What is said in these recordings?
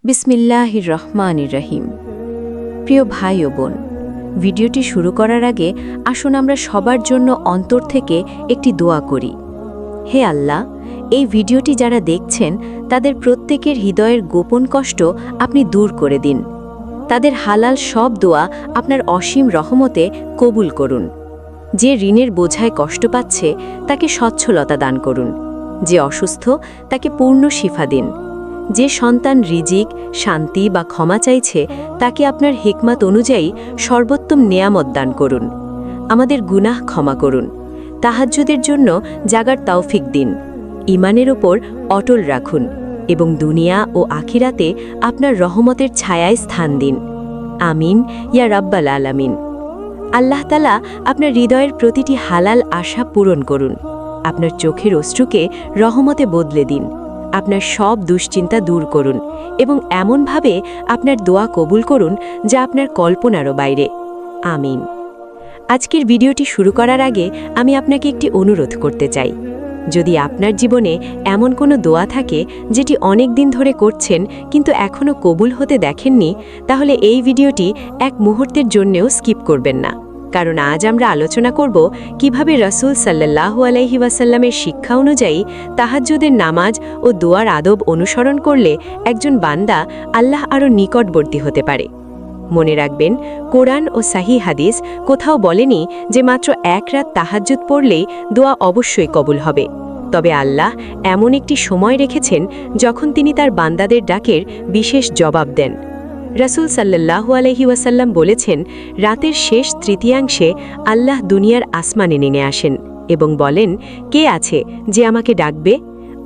বিসমিল্লাহির রহমানির রহিম। প্রিয় ভাই ও বোন, ভিডিওটি শুরু করার আগে আসুন আমরা সবার জন্য অন্তর থেকে একটি দোয়া করি। হে আল্লাহ, এই ভিডিওটি যারা দেখছেন তাদের প্রত্যেকের হৃদয়ের গোপন কষ্ট আপনি দূর করে দিন। তাদের হালাল সব দোয়া আপনার অসীম রহমতে কবুল করুন। যে ঋণের বোঝায় কষ্ট পাচ্ছে তাকে সচ্ছলতা দান করুন। যে অসুস্থ তাকে পূর্ণ শিফা দিন। যে সন্তান রিজিক, শান্তি বা ক্ষমা চাইছে তাকে আপনার হিকমত অনুযায়ী সর্বোত্তম নেয়ামত দান করুন। আমাদের গুনাহ ক্ষমা করুন। তাহাজ্জুদের জন্য জাগার তৌফিক দিন। ঈমানের ওপর অটল রাখুন এবং দুনিয়া ও আখিরাতে আপনার রহমতের ছায়ায় স্থান দিন। আমিন ইয়া রাব্বাল আলামিন। আল্লাহ তাআলা আপনার হৃদয়ের প্রতিটি হালাল আশা পূরণ করুন। আপনার চোখের অশ্রুকে রহমতে বদলে দিন। আপনার সব দুশ্চিন্তা দূর করুন এবং এমনভাবে আপনার দোয়া কবুল করুন যা আপনার কল্পনারও বাইরে। আমিন। আজকের ভিডিওটি শুরু করার আগে আমি আপনাকে একটি অনুরোধ করতে চাই। যদি আপনার জীবনে এমন কোনো দোয়া থাকে যেটি অনেক দিন ধরে করছেন কিন্তু এখনও কবুল হতে দেখেননি, তাহলে এই ভিডিওটি এক মুহূর্তের জন্যেও স্কিপ করবেন না। কারণ আজ আমরা আলোচনা করব কিভাবে রাসূল সাল্লাল্লাহু আলাইহি ওয়াসাল্লামের শিক্ষা অনুযায়ী তাহাজ্জুদের নামাজ ও দোয়ার আদব অনুসরণ করলে একজন বান্দা আল্লাহ আরও নিকটবর্তী হতে পারে। মনে রাখবেন, কোরআন ও সহিহ হাদিস কোথাও বলেনি যে মাত্র এক রাত তাহাজ্জুদ পড়লেই দোয়া অবশ্যই কবুল হবে। তবে আল্লাহ এমন একটি সময় রেখেছেন যখন তিনি তার বান্দাদের ডাকের বিশেষ জবাব দেন। রাসূল সাল্লাল্লাহু আলাইহি ওয়াসাল্লাম বলেছেন, রাতের শেষ তৃতীয়াংশে আল্লাহ দুনিয়ার আসমানে নেমে আসেন এবং বলেন, কে আছে যে আমাকে ডাকবে?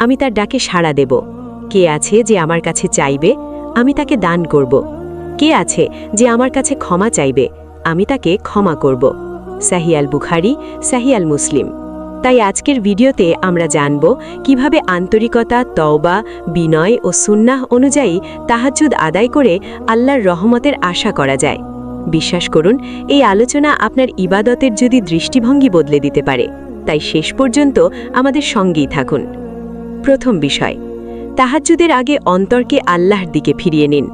আমি তার ডাকে সাড়া দেব। কে আছে যে আমার কাছে চাইবে? আমি তাকে দান করব। কে আছে যে আমার কাছে ক্ষমা চাইবে? আমি তাকে ক্ষমা করব। সহিহ আল বুখারী, সহিহ আল মুসলিম। তাই আজকের ভিডিওতে আমরা জানব কিভাবে আন্তরিকতা, তওবা, বিনয় ও সুন্নাহ অনুযায়ী তাহাজ্জুদ আদায় করে আল্লাহর রহমতের আশা করা যায়। বিশ্বাস করুন, এই আলোচনা আপনার ইবাদতের যদি দৃষ্টিভঙ্গি বদলে দিতে পারে। তাই শেষ পর্যন্ত আমাদের সঙ্গেই থাকুন। প্রথম বিষয়, তাহাজ্জুদের আগে অন্তরকে আল্লাহর দিকে ফিরিয়ে নিন।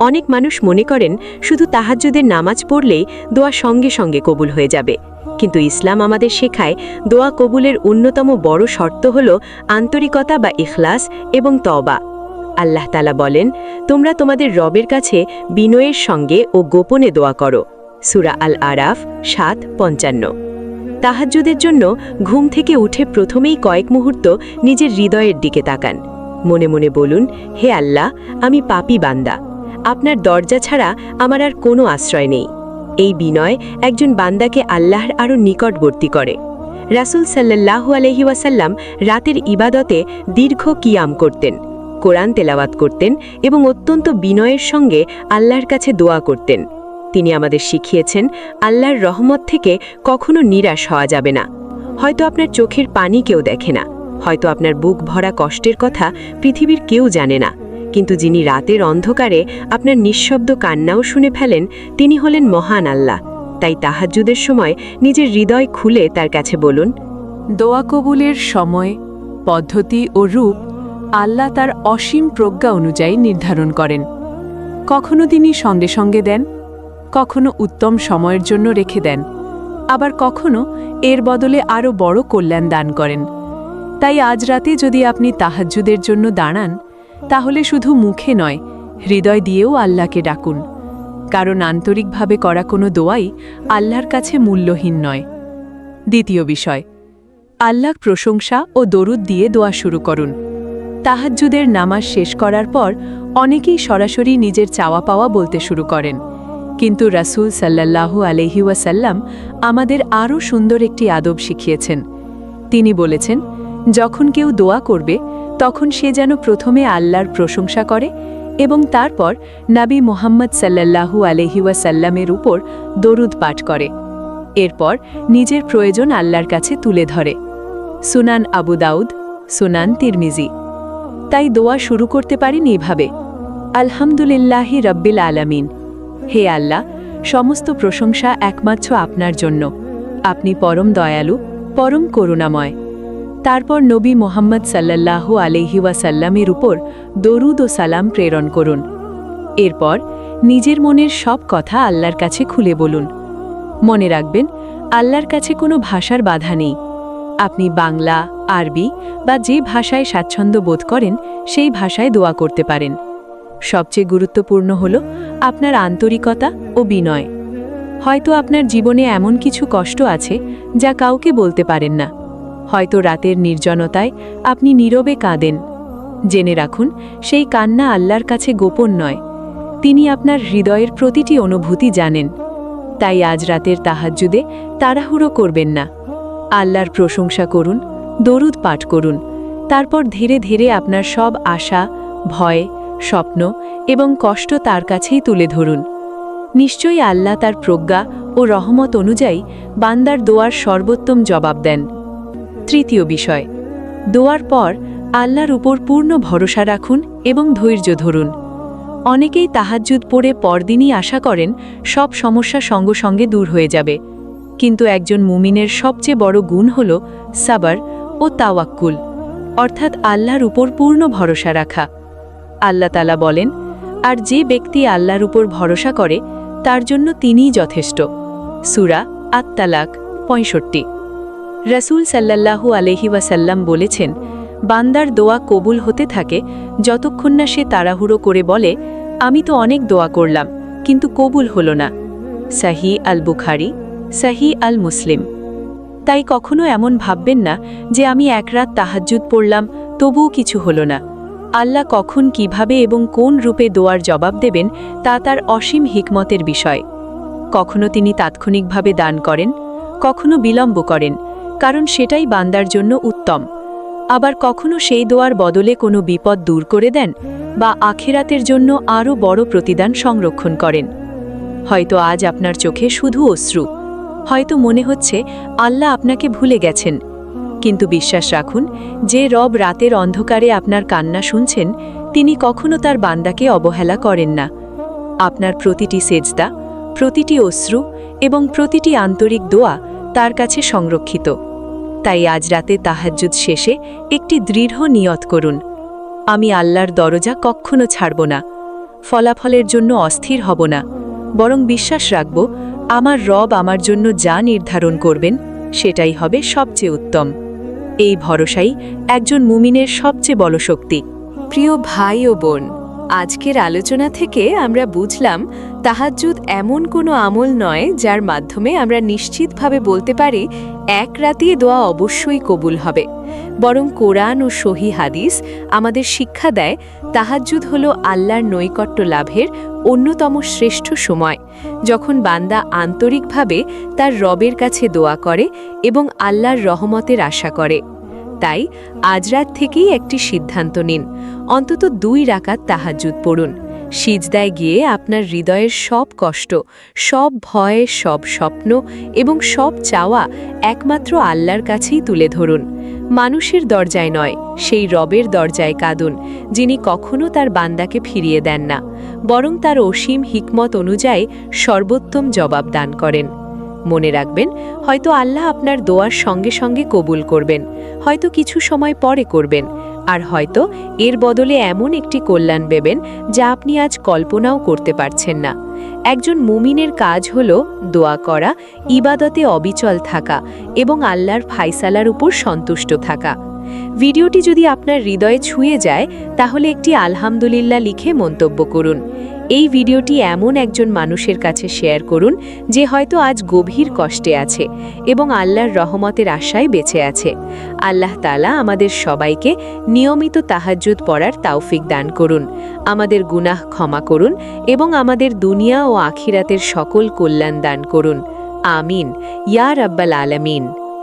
অনেক মানুষ মনে করেন শুধু তাহাজ্জুদের নামাজ পড়লেই দোয়া সঙ্গে সঙ্গে কবুল হয়ে যাবে। কিন্তু ইসলাম আমাদের শেখায় দোয়া কবুলের অন্যতম বড় শর্ত হল আন্তরিকতা বা ইখলাস এবং তওবা। আল্লাহ তাআলা বলেন, তোমরা তোমাদের রবের কাছে বিনয়ের সঙ্গে ও গোপনে দোয়া করো। সূরা আল আরাফ ৭:৫৫। তাহাজ্জুদের জন্য ঘুম থেকে উঠে প্রথমেই কয়েক মুহূর্ত নিজের হৃদয়ের দিকে তাকান। মনে মনে বলুন, হে আল্লাহ, আমি পাপী বান্দা। আপনার দরজা ছাড়া আমার আর কোনো আশ্রয় নেই। এই বিনয় একজন বান্দাকে আল্লাহর আরও নিকটবর্তী করে। রাসূল সাল্লাল্লাহু আলাইহি ওয়াসাল্লাম রাতের ইবাদতে দীর্ঘ কিয়াম করতেন, কোরআন তেলাওয়াত করতেন এবং অত্যন্ত বিনয়ের সঙ্গে আল্লাহর কাছে দোয়া করতেন। তিনি আমাদের শিখিয়েছেন, আল্লাহর রহমত থেকে কখনো নিরাশ হওয়া যাবে না। হয়তো আপনার চোখের পানি কেউ দেখে না, হয়তো আপনার বুক ভরা কষ্টের কথা পৃথিবীর কেউ জানে না, কিন্তু যিনি রাতের অন্ধকারে আপনার নিঃশব্দ কান্নাও শুনে ফেলেন, তিনি হলেন মহান আল্লাহ। তাই তাহাজ্জুদের সময় নিজের হৃদয় খুলে তার কাছে বলুন। দোয়া কবুলের সময়, পদ্ধতি ও রূপ আল্লাহ তার অসীম প্রজ্ঞা অনুযায়ী নির্ধারণ করেন। কখনো তিনি সঙ্গে সঙ্গে দেন, কখনো উত্তম সময়ের জন্য রেখে দেন, আবার কখনো এর বদলে আরও বড় কল্যাণ দান করেন। তাই আজ রাতে যদি আপনি তাহাজ্জুদের জন্য দাঁড়ান, তাহলে শুধু মুখে নয়, হৃদয় দিয়েও আল্লাহকে ডাকুন। কারণ আন্তরিকভাবে করা কোনো দোয়াই আল্লাহর কাছে মূল্যহীন নয়। দ্বিতীয় বিষয়, আল্লাহর প্রশংসা ও দরুদ দিয়ে দোয়া শুরু করুন। তাহাজ্জুদের নামাজ শেষ করার পর অনেকেই সরাসরি নিজের চাওয়া পাওয়া বলতে শুরু করেন। কিন্তু রাসূল সাল্লাল্লাহু আলাইহি ওয়াসাল্লাম আমাদের আরও সুন্দর একটি আদব শিখিয়েছেন। তিনি বলেছেন, যখন কেউ দোয়া করবে তখন সে যেন প্রথমে আল্লাহর প্রশংসা করে এবং তারপর নবী মুহাম্মদ সাল্লাল্লাহু আলাইহি ওয়াসাল্লামের উপর দরুদ পাঠ করে। এরপর নিজের প্রয়োজন আল্লাহর কাছে তুলে ধরে। সুনান আবু দাউদ, সুনান তিরমিজি। তাই দোয়া শুরু করতে পারেন এইভাবে, আলহামদুলিল্লাহি রাব্বিল আলামিন। হে আল্লাহ, সমস্ত প্রশংসা একমাত্র আপনার জন্য। আপনি পরম দয়ালু, পরম করুণাময়। তারপর নবী মোহাম্মদ সাল্লাল্লাহু আলাইহি ওয়াসাল্লামের উপর দরুদ ও সালাম প্রেরণ করুন। এরপর নিজের মনের সব কথা আল্লাহর কাছে খুলে বলুন। মনে রাখবেন, আল্লাহর কাছে কোনো ভাষার বাধা নেই। আপনি বাংলা, আরবি বা যে ভাষায় স্বাচ্ছন্দ্য বোধ করেন সেই ভাষায় দোয়া করতে পারেন। সবচেয়ে গুরুত্বপূর্ণ হল আপনার আন্তরিকতা ও বিনয়। হয়তো আপনার জীবনে এমন কিছু কষ্ট আছে যা কাউকে বলতে পারেন না। হয়তো রাতের নির্জনতায় আপনি নীরবে কাঁদেন। জেনে রাখুন, সেই কান্না আল্লাহর কাছে গোপন নয়। তিনি আপনার হৃদয়ের প্রতিটি অনুভূতি জানেন। তাই আজ রাতের তাহাজ্জুদে তাড়াহুড়ো করবেন না। আল্লাহর প্রশংসা করুন, দরুদ পাঠ করুন। তারপর ধীরে ধীরে আপনার সব আশা, ভয়, স্বপ্ন এবং কষ্ট তার কাছেই তুলে ধরুন। নিশ্চয়ই আল্লাহ তার প্রজ্ঞা ও রহমত অনুযায়ী বান্দার দোয়ার সর্বোত্তম জবাব দেন। তৃতীয় বিষয়, দোয়ার পর আল্লাহর উপর পূর্ণ ভরসা রাখুন এবং ধৈর্য ধরুন। অনেকেই তাহাজ্জুদ পড়ে পরদিনই আশা করেন সব সমস্যা সঙ্গে সঙ্গে দূর হয়ে যাবে। কিন্তু একজন মুমিনের সবচেয়ে বড় গুণ হল সাবর ও তাওয়াক্কুল, অর্থাৎ আল্লাহর উপর পূর্ণ ভরসা রাখা। আল্লাহ তাআলা বলেন, আর যে ব্যক্তি আল্লাহর উপর ভরসা করে তার জন্য তিনিই যথেষ্ট। সূরা আত-তালাক 65। রাসূল সাল্লাল্লাহু আলাইহি ওয়াসাল্লাম বলেছেন, বান্দার দোয়া কবুল হতে থাকে যতক্ষণ না সে তাড়াহুড়ো করে বলে, আমি তো অনেক দোয়া করলাম কিন্তু কবুল হলো না। সহিহ আল বুখারী, সহিহ আল মুসলিম। তাই কখনো এমন ভাববেন না যে আমি এক রাত তাহাজ্জুদ পড়লাম তবুও কিছু হলো না। আল্লাহ কখন কিভাবে এবং কোন রূপে দোয়ার জবাব দেবেন তা তার অসীম হিকমতের বিষয়। কখনো তিনি তাৎক্ষণিকভাবে দান করেন, কখনো বিলম্ব করেন, কারণ সেটাই বান্দার জন্য উত্তম। আবার কখনো সেই দোয়ার বদলে কোনো বিপদ দূর করে দেন বা আখিরাতের জন্য আরও বড় প্রতিদান সংরক্ষণ করেন। হয়তো আজ আপনার চোখে শুধু অশ্রু, হয়তো মনে হচ্ছে আল্লাহ আপনাকে ভুলে গেছেন। কিন্তু বিশ্বাস রাখুন, যে রব রাতের অন্ধকারে আপনার কান্না শুনছেন, তিনি কখনো তার বান্দাকে অবহেলা করেন না। আপনার প্রতিটি সেজদা, প্রতিটি অশ্রু এবং প্রতিটি আন্তরিক দোয়া তার কাছে সংরক্ষিত। তাই আজ রাতে তাহাজ্জুদ শেষে একটি দৃঢ় নিয়ত করুন, আমি আল্লাহর দরজা কখনো ছাড়ব না। ফলাফলের জন্য অস্থির হব না, বরং বিশ্বাস রাখব আমার রব আমার জন্য যা নির্ধারণ করবেন সেটাই হবে সবচেয়ে উত্তম। এই ভরসাই একজন মুমিনের সবচেয়ে বড় শক্তি। প্রিয় ভাই ও বোন, আজকের আলোচনা থেকে আমরা বুঝলাম তাহাজ্জুদ এমন কোনো আমল নয় যার মাধ্যমে আমরা নিশ্চিতভাবে বলতে পারি এক রাতে দোয়া অবশ্যই কবুল হবে। বরং কোরআন ও সহিহ হাদিস আমাদের শিক্ষা দেয় তাহাজ্জুদ হলো আল্লাহর নৈকট্য লাভের অন্যতম শ্রেষ্ঠ সময়, যখন বান্দা আন্তরিকভাবে তার রবের কাছে দোয়া করে এবং আল্লাহর রহমতের আশা করে। তাই আজ রাত থেকেই একটি সিদ্ধান্ত নিন, অন্তত 2 রাকাত তাহাজ্জুদ পড়ুন। সিজদায় গিয়ে আপনার হৃদয়ের সব কষ্ট, সব ভয়, সব স্বপ্ন এবং সব চাওয়া একমাত্র আল্লাহর কাছেই তুলে ধরুন। মানুষের দরজায় নয়, সেই রবের দরজায় কাঁদুন, যিনি কখনো তার বান্দাকে ফিরিয়ে দেন না, বরং তার অসীম হিকমত অনুযায়ী সর্বোত্তম জবাব দান করেন। মনে রাখবেন, হয়তো আল্লাহ আপনার দোয়ার সঙ্গে সঙ্গে কবুল করবেন, হয়তো কিছু সময় পরে করবেন, আর হয়তো এর বদলে এমন একটি কল্যাণ দেবেন যা আপনি আজ কল্পনাও করতে পারছেন না। একজন মুমিনের কাজ হল দোয়া করা, ইবাদতে অবিচল থাকা এবং আল্লাহর ফায়সালার উপর সন্তুষ্ট থাকা। ভিডিওটি যদি আপনার হৃদয়ে ছুঁয়ে যায় তাহলে একটি আলহামদুলিল্লাহ লিখে মন্তব্য করুন। এই ভিডিওটি এমন একজন মানুষের কাছে শেয়ার করুন যে হয়তো আজ গভীর কষ্টে আছে এবং আল্লাহর রহমতের আশায় বেঁচে আছে। আল্লাহ তাআলা আমাদের সবাইকে নিয়মিত তাহাজ্জুদ পড়ার তৌফিক দান করুন, আমাদের গুনাহ ক্ষমা করুন এবং আমাদের দুনিয়া ও আখিরাতের সকল কল্যাণ দান করুন। আমিন ইয়া রাব্বাল আলামিন।